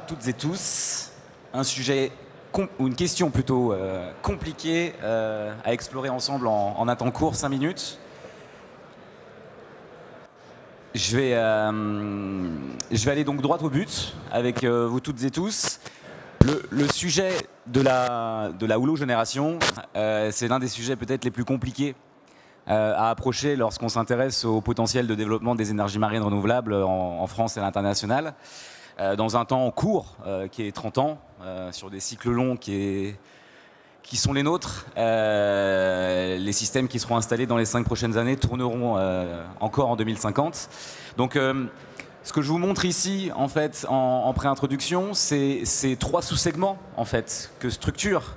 toutes et tous. Un sujet, ou une question plutôt compliquée à explorer ensemble en un temps court, 5 minutes. Je vais aller donc droit au but avec vous toutes et tous. Le sujet de la houlogénération, c'est l'un des sujets peut-être les plus compliqués à approcher lorsqu'on s'intéresse au potentiel de développement des énergies marines renouvelables en France et à l'international. Dans un temps court, qui est 30 ans, sur des cycles longs qui sont les nôtres, les systèmes qui seront installés dans les 5 prochaines années tourneront encore en 2050. Donc, ce que je vous montre ici, en fait, en pré-introduction, c'est 3 sous-segments, en fait, que structure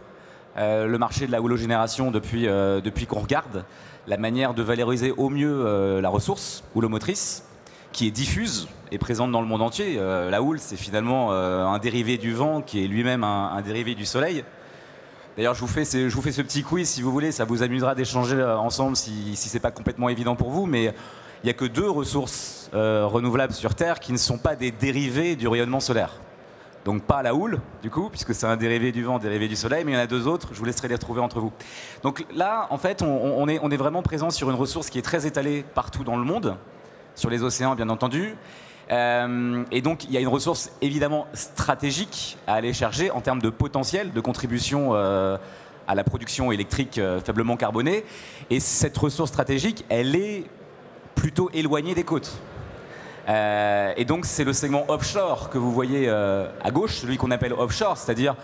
le marché de la houlogénération depuis qu'on regarde la manière de valoriser au mieux la ressource houlomotrice, qui est diffuse et présente dans le monde entier. La houle, c'est finalement un dérivé du vent qui est lui-même un dérivé du soleil. D'ailleurs, je vous fais ce petit quiz, si vous voulez, ça vous amusera d'échanger ensemble si c'est pas complètement évident pour vous, mais il n'y a que 2 ressources renouvelables sur Terre qui ne sont pas des dérivés du rayonnement solaire. Donc pas la houle, du coup, puisque c'est un dérivé du vent, dérivé du soleil, mais il y en a 2 autres, je vous laisserai les retrouver entre vous. Donc là, en fait, on est vraiment présent sur une ressource qui est très étalée partout dans le monde, sur les océans, bien entendu. Et donc, il y a une ressource évidemment stratégique à aller chercher en termes de potentiel de contribution à la production électrique faiblement carbonée. Et cette ressource stratégique, elle est plutôt éloignée des côtes. Et donc, c'est le segment offshore que vous voyez à gauche, celui qu'on appelle offshore, c'est-à-dire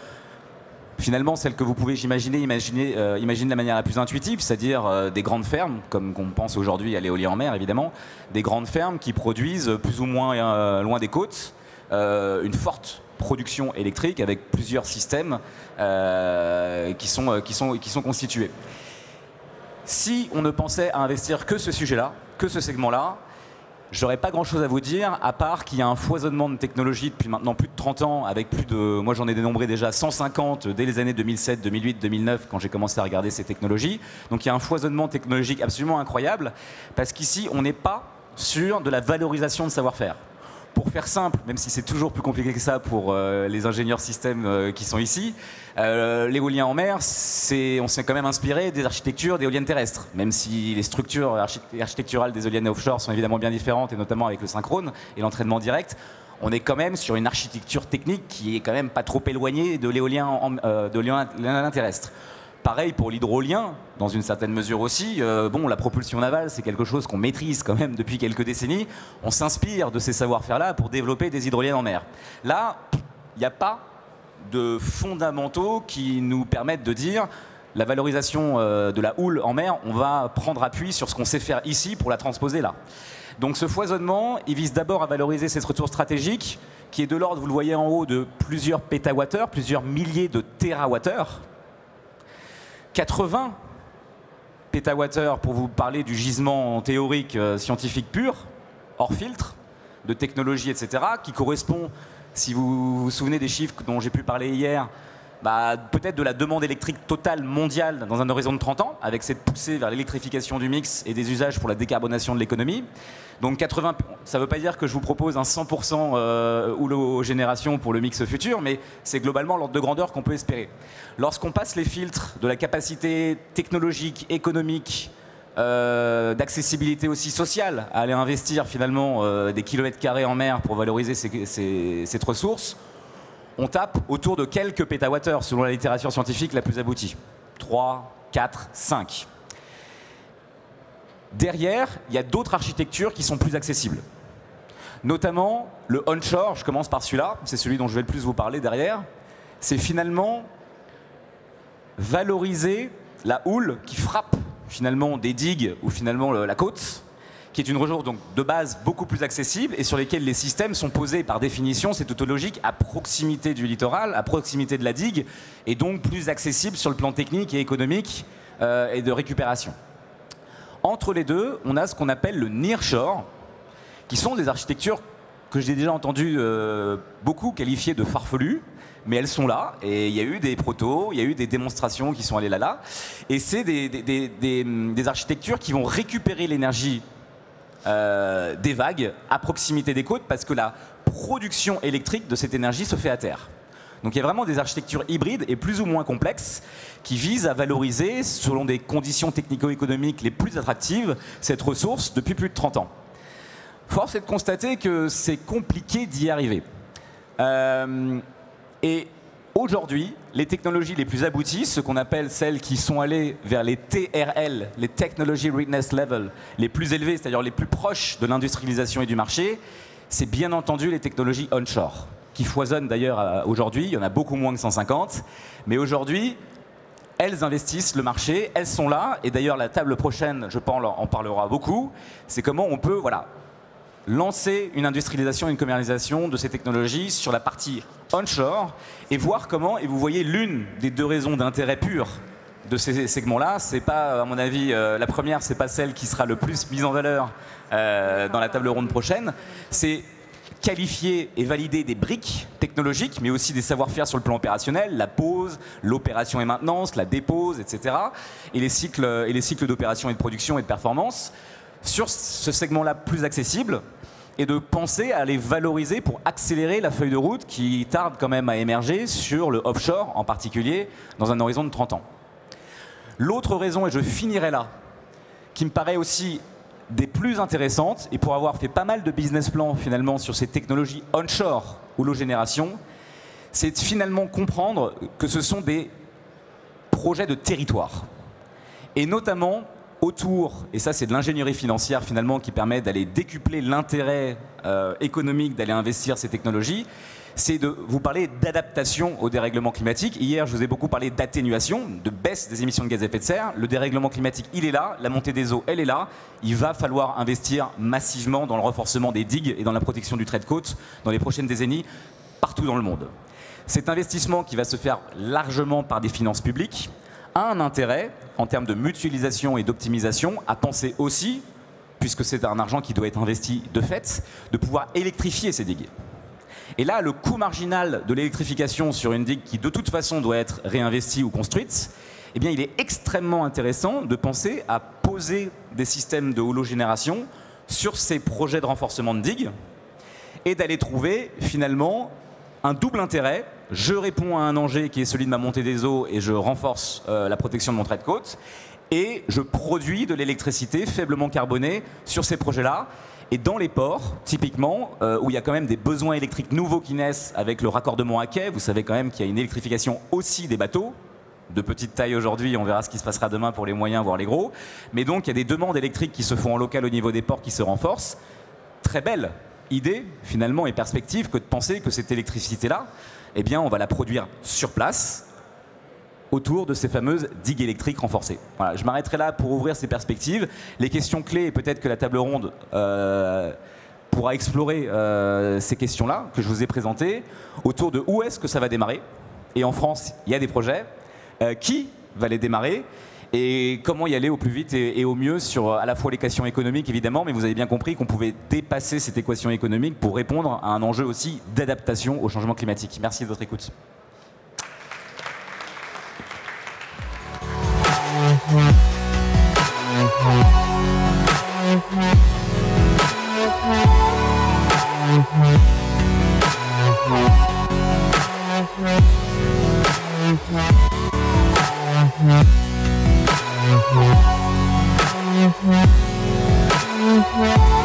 finalement celle que vous pouvez imaginer de la manière la plus intuitive, c'est-à-dire des grandes fermes, comme on pense aujourd'hui à l'éolien en mer évidemment, des grandes fermes qui produisent plus ou moins loin des côtes une forte production électrique avec plusieurs systèmes qui sont constitués. Si on ne pensait à investir que ce sujet-là, que ce segment-là, j'aurais pas grand-chose à vous dire, à part qu'il y a un foisonnement de technologies depuis maintenant plus de 30 ans, avec moi j'en ai dénombré déjà 150 dès les années 2007, 2008, 2009, quand j'ai commencé à regarder ces technologies. Donc il y a un foisonnement technologique absolument incroyable, parce qu'ici on n'est pas sur de la valorisation de savoir-faire. Pour faire simple, même si c'est toujours plus compliqué que ça pour les ingénieurs systèmes qui sont ici, l'éolien en mer, on s'est quand même inspiré des architectures d'éoliennes terrestres, même si les structures architecturales des éoliennes offshore sont évidemment bien différentes, et notamment avec le synchrone et l'entraînement direct. On est quand même sur une architecture technique qui est quand même pas trop éloignée de l'éolien terrestre. Pareil pour l'hydrolien, dans une certaine mesure aussi. La propulsion navale, c'est quelque chose qu'on maîtrise quand même depuis quelques décennies. On s'inspire de ces savoir-faire-là pour développer des hydroliennes en mer. Là, il n'y a pas de fondamentaux qui nous permettent de dire la valorisation de la houle en mer, on va prendre appui sur ce qu'on sait faire ici pour la transposer là. Donc ce foisonnement, il vise d'abord à valoriser cette ressource stratégique qui est de l'ordre, vous le voyez en haut, de plusieurs pétawattheures, plusieurs milliers de térawattheures. 80 pétawattheures pour vous parler du gisement théorique scientifique pur, hors filtre, de technologie, etc., qui correspond, si vous vous souvenez des chiffres dont j'ai pu parler hier, peut-être de la demande électrique totale mondiale dans un horizon de 30 ans, avec cette poussée vers l'électrification du mix et des usages pour la décarbonation de l'économie. Donc 80, ça ne veut pas dire que je vous propose un 100% houlogénération pour le mix futur, mais c'est globalement l'ordre de grandeur qu'on peut espérer. Lorsqu'on passe les filtres de la capacité technologique, économique, d'accessibilité aussi sociale, à aller investir finalement des kilomètres carrés en mer pour valoriser cette ressource, on tape autour de quelques pétawattheures selon la littérature scientifique la plus aboutie. 3, 4, 5. Derrière, il y a d'autres architectures qui sont plus accessibles. Notamment le onshore, je commence par celui-là, c'est celui dont je vais le plus vous parler derrière. C'est finalement valoriser la houle qui frappe finalement des digues ou finalement la côte, qui est une ressource donc de base beaucoup plus accessible et sur lesquelles les systèmes sont posés par définition, c'est tautologique, à proximité du littoral, à proximité de la digue, et donc plus accessible sur le plan technique et économique et de récupération. Entre les deux, on a ce qu'on appelle le nearshore, qui sont des architectures que j'ai déjà entendues beaucoup qualifiées de farfelues, mais elles sont là, et il y a eu des protos, il y a eu des démonstrations qui sont allées là, et c'est des architectures qui vont récupérer l'énergie des vagues à proximité des côtes, parce que la production électrique de cette énergie se fait à terre. Donc il y a vraiment des architectures hybrides et plus ou moins complexes qui visent à valoriser, selon des conditions technico-économiques les plus attractives, cette ressource depuis plus de 30 ans. Force est de constater que c'est compliqué d'y arriver. Et aujourd'hui, les technologies les plus abouties, ce qu'on appelle celles qui sont allées vers les TRL, les Technology Readiness Level, les plus élevés, c'est-à-dire les plus proches de l'industrialisation et du marché, c'est bien entendu les technologies onshore, qui foisonnent d'ailleurs aujourd'hui. Il y en a beaucoup moins que 150. Mais aujourd'hui, elles investissent le marché, elles sont là. Et d'ailleurs, la table prochaine, je pense, en parlera beaucoup. C'est comment on peut lancer une industrialisation et une commercialisation de ces technologies sur la partie onshore et voir comment, et vous voyez l'une des deux raisons d'intérêt pur de ces segments-là, c'est pas, à mon avis, la première, c'est pas celle qui sera le plus mise en valeur dans la table ronde prochaine, c'est qualifier et valider des briques technologiques, mais aussi des savoir-faire sur le plan opérationnel, la pose, l'opération et maintenance, la dépose, etc. Et les cycles d'opération et de production et de performance sur ce segment-là plus accessible, et de penser à les valoriser pour accélérer la feuille de route qui tarde quand même à émerger sur le offshore, en particulier dans un horizon de 30 ans. L'autre raison, et je finirai là, qui me paraît aussi des plus intéressantes, et pour avoir fait pas mal de business plans finalement sur ces technologies onshore ou low génération, c'est de finalement comprendre que ce sont des projets de territoire. Et notamment autour, et ça c'est de l'ingénierie financière finalement qui permet d'aller décupler l'intérêt économique d'aller investir ces technologies, c'est de vous parler d'adaptation au dérèglement climatique. Hier, je vous ai beaucoup parlé d'atténuation, de baisse des émissions de gaz à effet de serre. Le dérèglement climatique, il est là, la montée des eaux, elle est là. Il va falloir investir massivement dans le renforcement des digues et dans la protection du trait de côte dans les prochaines décennies, partout dans le monde. Cet investissement qui va se faire largement par des finances publiques a un intérêt en termes de mutualisation et d'optimisation à penser aussi, puisque c'est un argent qui doit être investi de fait, de pouvoir électrifier ces digues. Et là, le coût marginal de l'électrification sur une digue qui de toute façon doit être réinvestie ou construite, eh bien, il est extrêmement intéressant de penser à poser des systèmes de hologénération sur ces projets de renforcement de digues et d'aller trouver finalement un double intérêt. Je réponds à un enjeu qui est celui de ma montée des eaux et je renforce la protection de mon trait de côte. Et je produis de l'électricité faiblement carbonée sur ces projets-là. Et dans les ports, typiquement, où il y a quand même des besoins électriques nouveaux qui naissent avec le raccordement à quai, vous savez quand même qu'il y a une électrification aussi des bateaux, de petite taille aujourd'hui, on verra ce qui se passera demain pour les moyens, voire les gros. Mais donc il y a des demandes électriques qui se font en local au niveau des ports qui se renforcent. Très belle idée, finalement, et perspective que de penser que cette électricité-là, eh bien, on va la produire sur place, autour de ces fameuses digues électriques renforcées. Voilà, je m'arrêterai là pour ouvrir ces perspectives. Les questions clés, et peut-être que la table ronde pourra explorer ces questions-là que je vous ai présentées, autour de où est-ce que ça va démarrer. Et en France, il y a des projets. Qui va les démarrer et comment y aller au plus vite et au mieux sur à la fois l'équation économique évidemment, mais vous avez bien compris qu'on pouvait dépasser cette équation économique pour répondre à un enjeu aussi d'adaptation au changement climatique. Merci de votre écoute. Yeah.